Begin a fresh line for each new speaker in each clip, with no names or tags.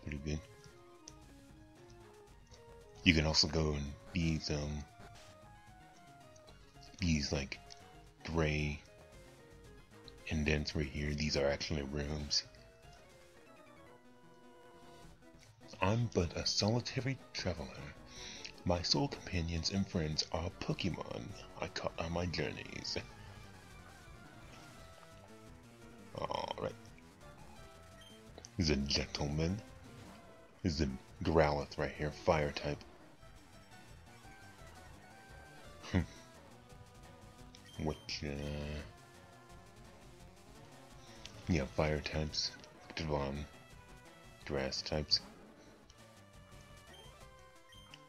pretty good. You can also go in these like gray indents right here. These are actually rooms. I'm but a solitary traveler. My sole companions and friends are Pokémon I caught on my journeys. Alright. He's a gentleman. He's a Growlithe right here, fire type. Which, yeah, fire types. Devon, grass types.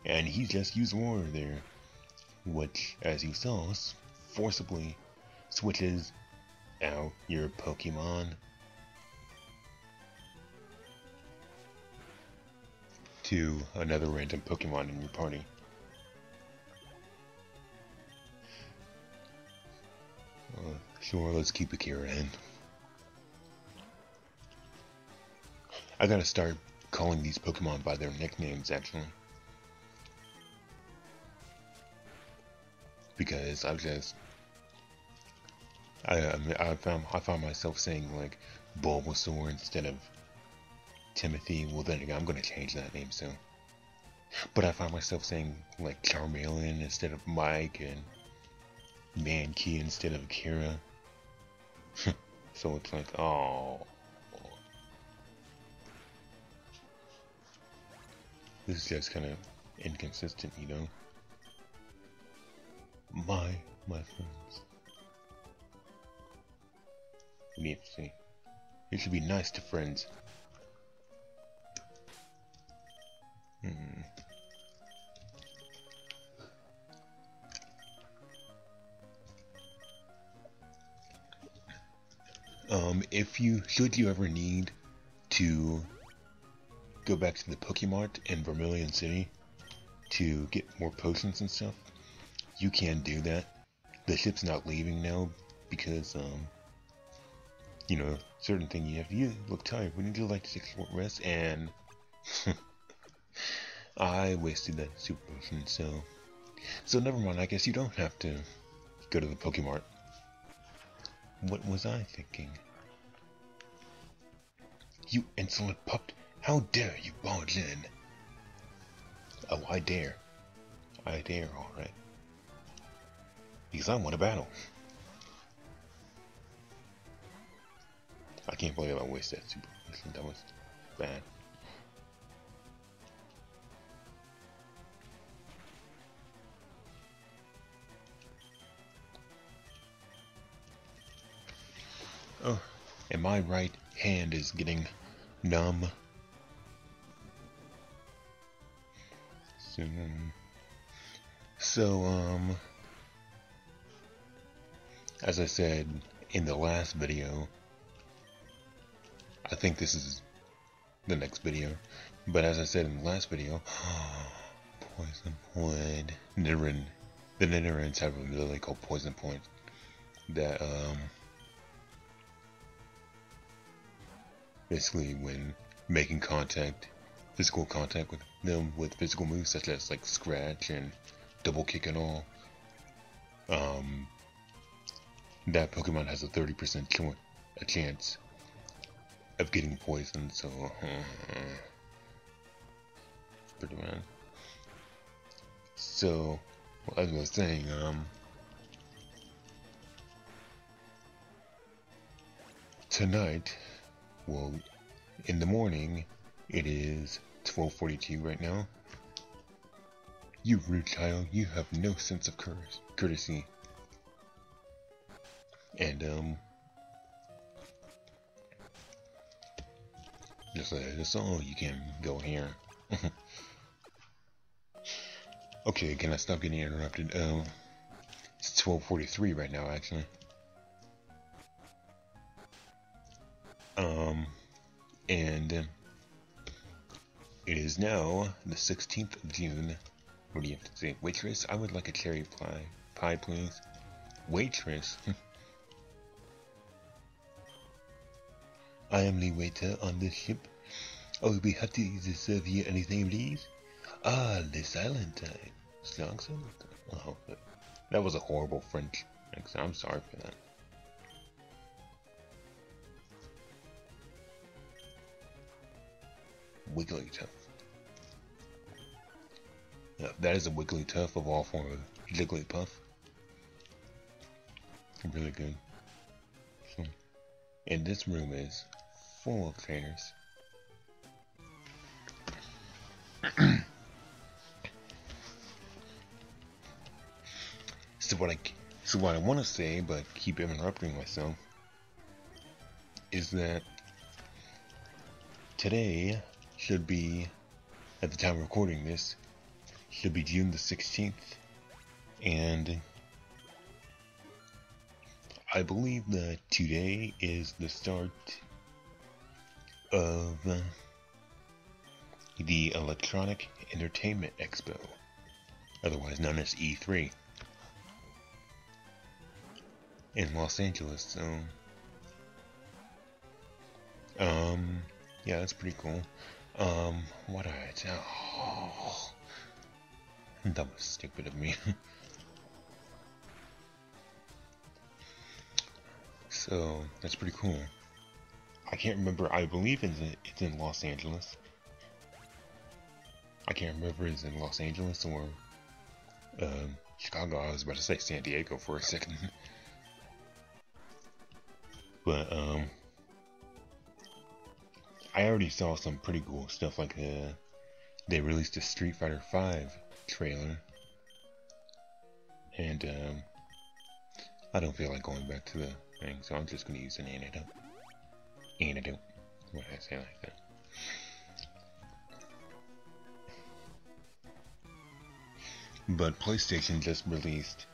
And he just used water there, which, as you saw, forcibly switches out your Pokemon to another random Pokemon in your party. Sure, let's keep Akira in. I gotta start calling these Pokemon by their nicknames, actually. Because I found myself saying like Bulbasaur instead of Timothy. Well, then again, I'm gonna change that name soon. But I found myself saying like Charmeleon instead of Mike and Mankey instead of Akira. So it's like, oh, this is just kind of inconsistent, you know. My friends. We need to see. You should be nice to friends. Should you ever need to go back to the Pokemart in Vermillion City to get more potions and stuff, you can do that. The ship's not leaving now because, you know, certain thing you have to. You look tired. We need to like to take a short rest, and I wasted that super potion. So never mind. I guess you don't have to go to the Pokemart. What was I thinking? You insolent pup! How dare you barge in? Oh, I dare. I dare, alright. Because I want a battle. I can't believe I wasted that super potion. That was bad. Oh, and my right hand is getting numb. So, as I said in the last video, I think this is the next video, but as I said in the last video, Poison Point, the Nidorans have a ability called Poison Point that, basically when making physical contact with them with physical moves such as like Scratch and Double Kick and all, that Pokemon has a 30% chance of getting poisoned, so pretty bad. So, as I was saying, tonight, well, in the morning, it is 12:42 right now. You rude child, you have no sense of courtesy. And, just like this, oh, you can go here. Okay, can I stop getting interrupted? It's 12:43 right now, actually. And it is now the 16th of June. What do you have to say? Waitress, I would like a cherry pie, please. Waitress? I am the waiter on this ship. I'll be happy to serve you anything, please. Ah, the silent time. Strong silent time. Oh, that was a horrible French accent. I'm sorry for that. Wigglytuff. Yeah, that is a Wigglytuff of all form of Jigglypuff. Really good. So, and this room is full of trainers. So what I want to say, but keep interrupting myself, is that today should be, at the time of recording this, should be June the 16th, and I believe that today is the start of the Electronic Entertainment Expo, otherwise known as E3, in Los Angeles. So, yeah, that's pretty cool. What did I tell? Oh, that was stupid of me. So, that's pretty cool. I can't remember, I believe it's in Los Angeles. I can't remember if it's in Los Angeles or Chicago. I was about to say San Diego for a second. But I already saw some pretty cool stuff, like they released a Street Fighter V trailer, and I don't feel like going back to the thing, so I'm just gonna use an antidote. Antidote. What did I say like that? But PlayStation just released,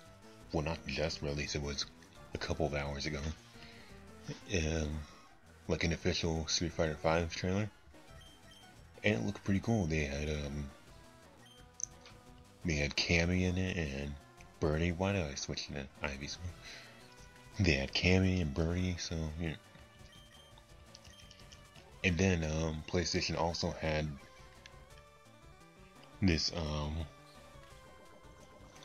well, not just released, it was a couple of hours ago, like an official Street Fighter V trailer, and it looked pretty cool. They had Cammy in it and Birdie. Why did I switch to Ivy's? They had Cammy and Birdie, so yeah. And then PlayStation also had this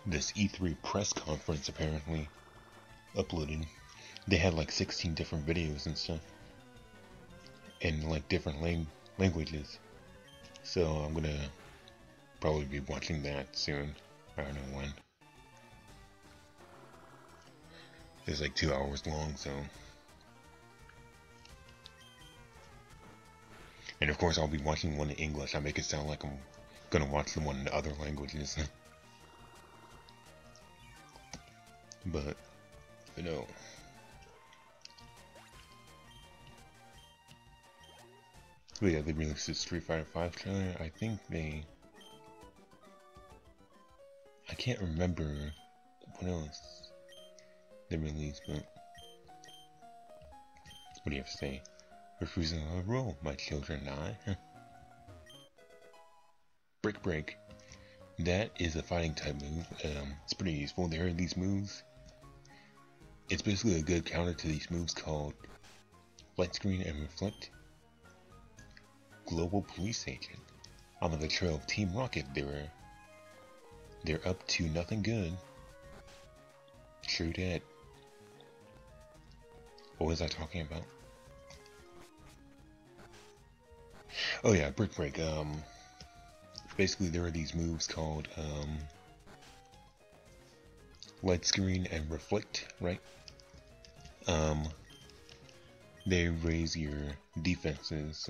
E3 press conference apparently uploaded. They had like 16 different videos and stuff, in like different languages. So I'm gonna probably be watching that soon. I don't know when. It's like 2 hours long, so. And of course I'll be watching one in English. I make it sound like I'm gonna watch the one in other languages. But no. But yeah, they released the Street Fighter V trailer. I think I can't remember what else they released, but what do you have to say? We're cruising on a roll, my children and I. Brick Break. That is a fighting type move. It's pretty useful. There are these moves. It's basically a good counter to these moves called Light Screen and Reflect. Global Police Agent. I'm on the trail of Team Rocket. They're up to nothing good. True that. What was I talking about? Oh yeah, Brick Break. Basically there are these moves called Light Screen and Reflect, right? They raise your defenses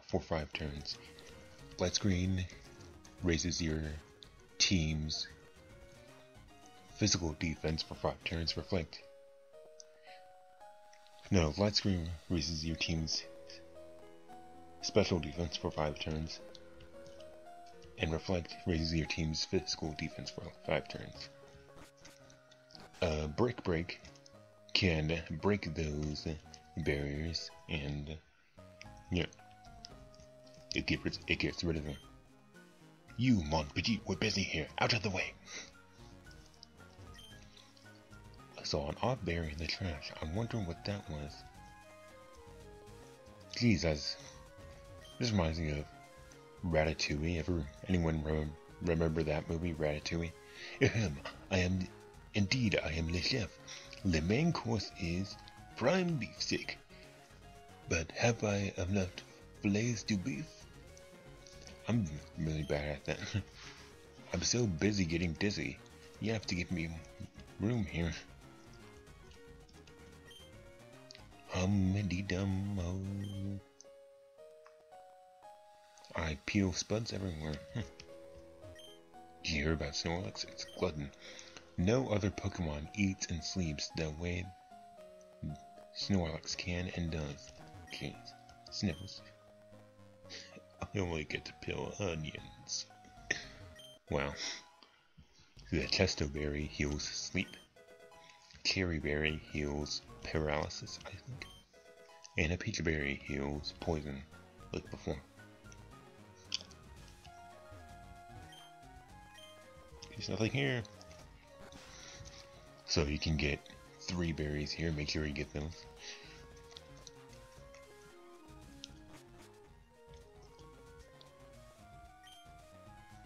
for 5 turns. Light Screen raises your team's physical defense for 5 turns. Reflect. No, Light Screen raises your team's special defense for 5 turns. And Reflect raises your team's physical defense for 5 turns. Brick Break can break those barriers, and yeah, it gets rid of them. You, Mon Petit, we're busy here. Out of the way. I saw an odd berry in the trash. I'm wondering what that was. Jesus. This reminds me of Ratatouille. Anyone remember that movie, Ratatouille? Ahem, I am the chef. The main course is prime beef steak. But have I enough fillets to beef? I'm really bad at that. I'm so busy getting dizzy. You have to give me room here. Hum-a-dee-dum-o. I peel spuds everywhere. Did you hear about Snorlax? It's a glutton. No other Pokemon eats and sleeps the way Snorlax can and does. Jeez. Sniffles. I only get to peel onions. Wow. The Testo Berry heals sleep. Cherry Berry heals paralysis, I think. And a Peach Berry heals poison, like before. There's nothing here. So you can get 3 berries here, make sure you get those.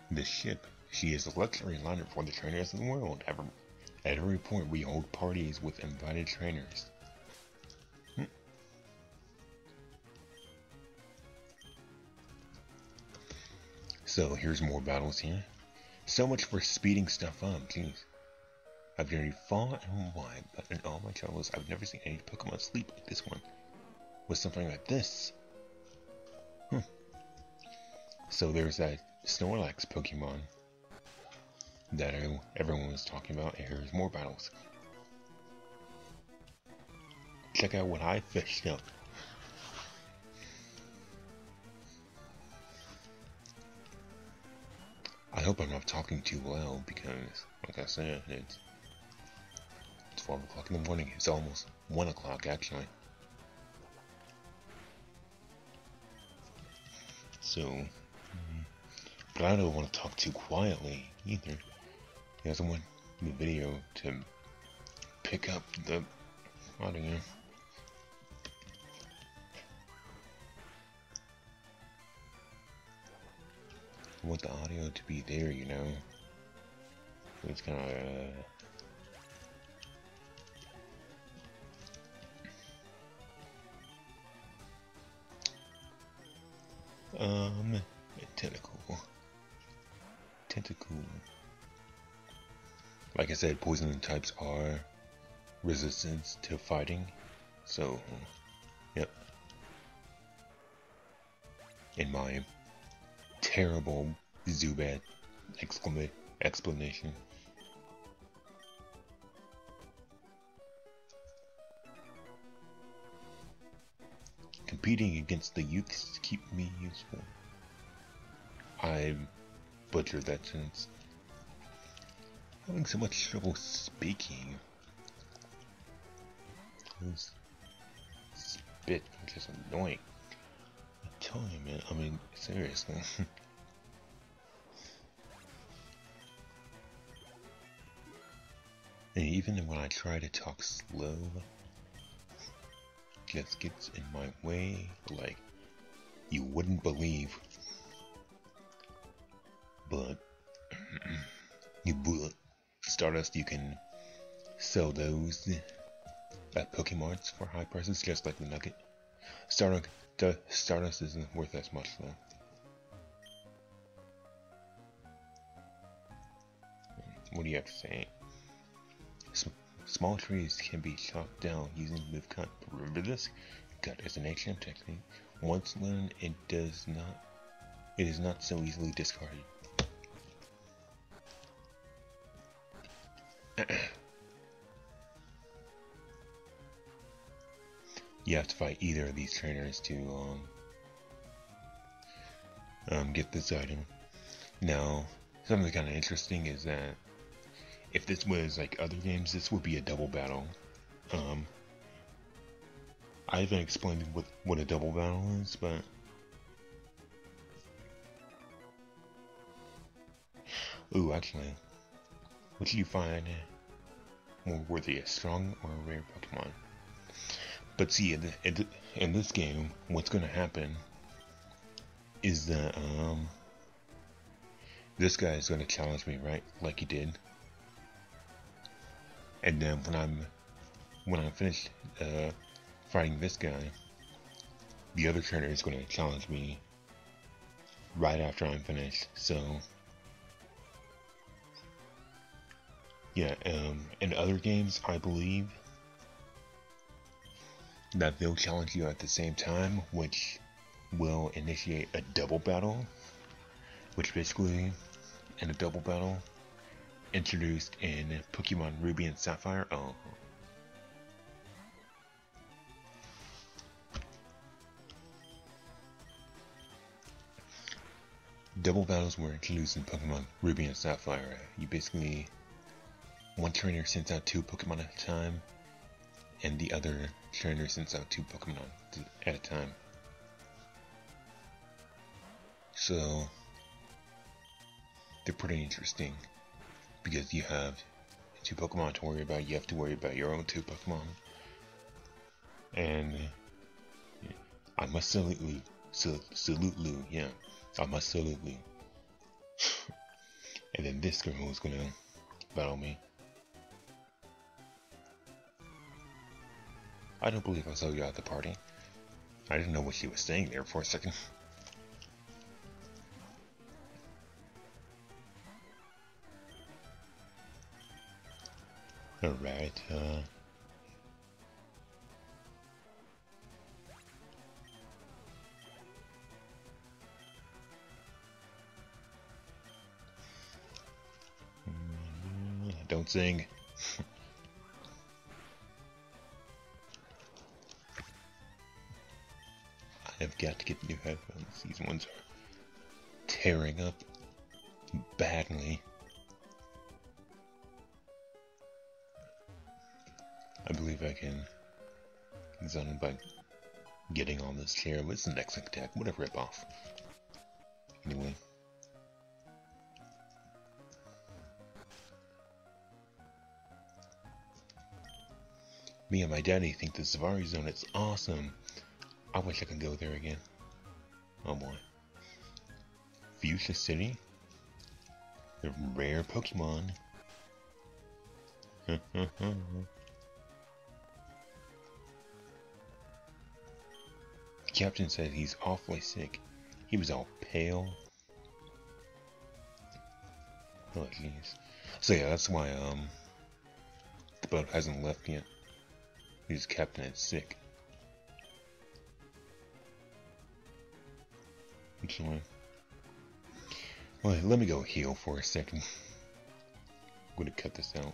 This ship, she is a luxury liner for the trainers in the world. At every point we hold parties with invited trainers. So here's more battles here. So much for speeding stuff up, jeez. I've journeyed far and wide, but in all my travels, I've never seen any Pokemon sleep like this one. With something like this. So there's that Snorlax Pokemon that everyone was talking about, and here's more battles. Check out what I fished up. I hope I'm not talking too loud because, like I said, it's 12 o'clock in the morning. It's almost 1 o'clock actually. So, but I don't want to talk too quietly either. Because I want the video to pick up the audio. I want the audio to be there, you know. It's kind of tentacle. Like I said, poison types are resistant to fighting, so yep. In my terrible Zubat explanation. Competing against the youths keep me useful. I butchered that sentence. Having so much trouble speaking. This spit is just annoying. I'm telling you, man. I mean, seriously. And even when I try to talk slow, it just gets in my way like you wouldn't believe. But Stardust, you can sell those at Pokemarts for high prices, just like the Nugget. Stardust isn't worth as much though. What do you have to say? Small trees can be chopped down using move cut. Remember this? Cut is an HM technique. Once learned, it is not so easily discarded. You have to fight either of these trainers to get this item. Now, something kind of interesting is that if this was like other games, this would be a double battle. I haven't explained what a double battle is, but ooh, actually, which do you find more worthy, a strong or a rare Pokemon? But see, in this game, what's going to happen is that this guy is going to challenge me, right? Like he did. And then when I'm finished fighting this guy, the other trainer is going to challenge me right after I'm finished. So yeah, in other games, I believe that they'll challenge you at the same time, which will initiate a double battle, which basically, in a double battle, introduced in Pokemon Ruby and Sapphire. Oh. Double battles were introduced in Pokemon Ruby and Sapphire. You basically, one trainer sends out 2 Pokemon at a time, and the other trainer sends out 2 Pokemon at a time. So, they're pretty interesting, because you have 2 Pokemon to worry about. You have to worry about your own 2 Pokemon. And I must salute Lou, yeah. I must salute Lou. And then this girl is gonna battle me. I don't believe I saw you at the party. I didn't know what she was saying there for a second. Alright, don't sing. I have got to get new headphones. These ones are tearing up badly. I believe I can zone it by getting on this chair. What's the next attack? What a ripoff. Anyway. Me and my daddy think the Safari Zone is awesome. I wish I could go there again. Oh boy. Fuchsia City? The rare Pokemon. The captain said he's awfully sick. He was all pale. Oh jeez. So yeah, that's why the boat hasn't left yet. His captain is sick. Anyway. Well, let me go heal for a second. I'm gonna cut this out.